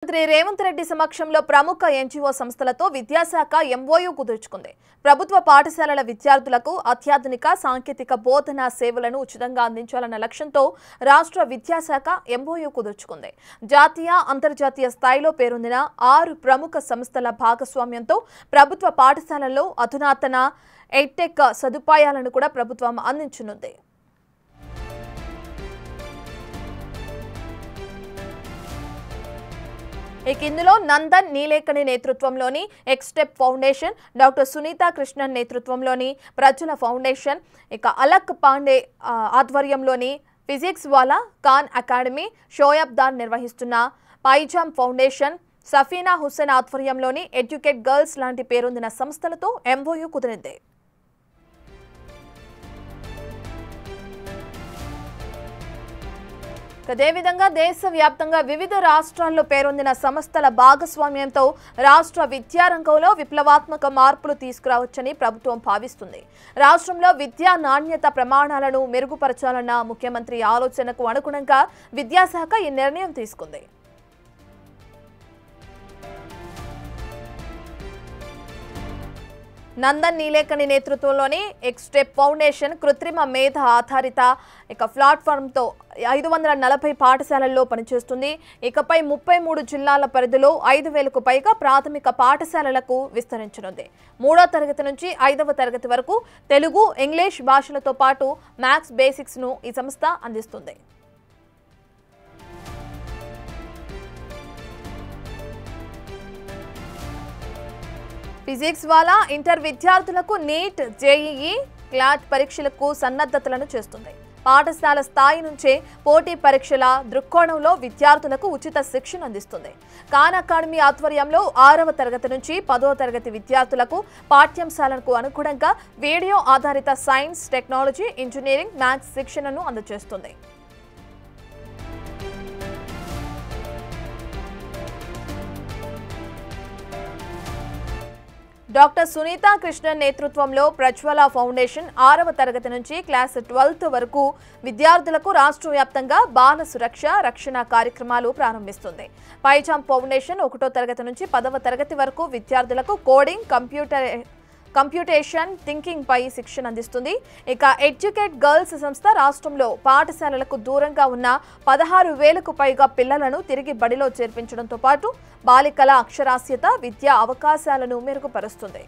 మంత్రి రేవంత్ రెడ్డి సమక్షంలో ప్రముఖ ఎన్‌జీఓ సంస్థలతో విద్యాశాఖ ఎంఓయూ కుదుర్చుకుంది. ప్రభుత్వ పాఠశాలల విద్యార్థులకు అత్యాధునిక సాంకేతిక బోధనా సేవలను ఉచితంగా అందించాలన్న లక్ష్యంతో రాష్ట్ర విద్యాశాఖ ఎంఓయూ కుదుర్చుకుంది. జాతీయ, అంతర్జాతీయ స్థాయిలో పేరొందిన 6 ప్రముఖ సంస్థల భాగస్వామ్యంతో ప్రభుత్వ పాఠశాలల్లో అధునాతన ఎడ్టెక్ సదుపాయాలను కూడా ప్రభుత్వం అందించనుంది. ఇందులో నందన్ నీలేకని నేతృత్వంలోని ఎక్స్టెప్ ఫౌండేషన్, డాక్టర్ సునీతా కృష్ణన్ నేతృత్వంలోని ప్రజల ఫౌండేషన్, అలక్ పాండే ఆధ్వర్యంలోని ఫిజిక్స్ వాలా ఖాన్ అకాడమీ, షోయబ్ దార్ నిర్వహిస్తున్న పైజామ్ ఫౌండేషన్, సఫీనా హుస్సేన్ ఆధ్వర్యంలోని ఎడ్యుకేట్ గర్ల్స్ లాంటి పేరొందిన సంస్థలతో ఎంఓయూ కుదిరింది. అదేవిధంగా దేశవ్యాప్తంగా వివిధ రాష్ట్రాల్లో పేరొందిన సంస్థల భాగస్వామ్యంతో రాష్ట్ర విద్యారంగంలో విప్లవాత్మక మార్పులు తీసుకురావచ్చని ప్రభుత్వం భావిస్తుంది. రాష్ట్రంలో విద్యా నాణ్యత ప్రమాణాలను మెరుగుపరచాలన్న ముఖ్యమంత్రి ఆలోచనకు అనుగుణంగా విద్యాశాఖ ఈ నిర్ణయం తీసుకుంది. నందన్ నీలేకని నేతృత్వంలోని ఎక్స్టెప్ ఫౌండేషన్ కృత్రిమ మేధ ఆధారిత ప్లాట్ఫామ్తో 540 పాఠశాలల్లో పనిచేస్తుంది. ఇకపై 33 జిల్లాల పరిధిలో 5,000కు పైగా ప్రాథమిక పాఠశాలలకు విస్తరించనుంది. 3వ తరగతి నుంచి 5వ తరగతి వరకు తెలుగు, ఇంగ్లీష్ భాషలతో పాటు మ్యాథ్స్ బేసిక్స్ను ఈ సంస్థ అందిస్తుంది. ఫిజిక్స్ వాలా ఇంటర్ విద్యార్థులకు నీట్, జేఈఈ, క్లాట్ పరీక్షలకు సన్నద్ధతలను చేస్తుంది. పాఠశాల స్థాయి నుంచే పోటీ పరీక్షల దృక్కోణంలో విద్యార్థులకు ఉచిత శిక్షణ అందిస్తుంది. ఖాన్ అకాడమీ ఆధ్వర్యంలో 6వ తరగతి నుంచి 10వ తరగతి విద్యార్థులకు పాఠ్యాంశాలకు అనుగుణంగా వీడియో ఆధారిత సైన్స్, టెక్నాలజీ, ఇంజనీరింగ్, మ్యాథ్స్ శిక్షణను అందజేస్తుంది. డాక్టర్ సునీతా కృష్ణన్ నేతృత్వంలో ప్రజ్వల ఫౌండేషన్ 6వ తరగతి నుంచి క్లాస్ 12th వరకు విద్యార్థులకు రాష్ట్ర వ్యాప్తంగా బాల సురక్ష, రక్షణ కార్యక్రమాలు ప్రారంభిస్తుంది. పైజామ్ ఫౌండేషన్ 1వ తరగతి నుంచి 10వ తరగతి వరకు విద్యార్థులకు కోడింగ్, కంప్యూటేషన్ థింకింగ్ పై శిక్షణ అందిస్తుంది. ఎడ్యుకేట్ గర్ల్స్ సంస్థ రాష్ట్రంలో పాఠశాలలకు దూరంగా ఉన్న 16,000కు పైగా పిల్లలను తిరిగి బడిలో చేర్పించడంతో పాటు బాలికల అక్షరాస్యత, విద్యా అవకాశాలను మెరుగుపరుస్తుంది.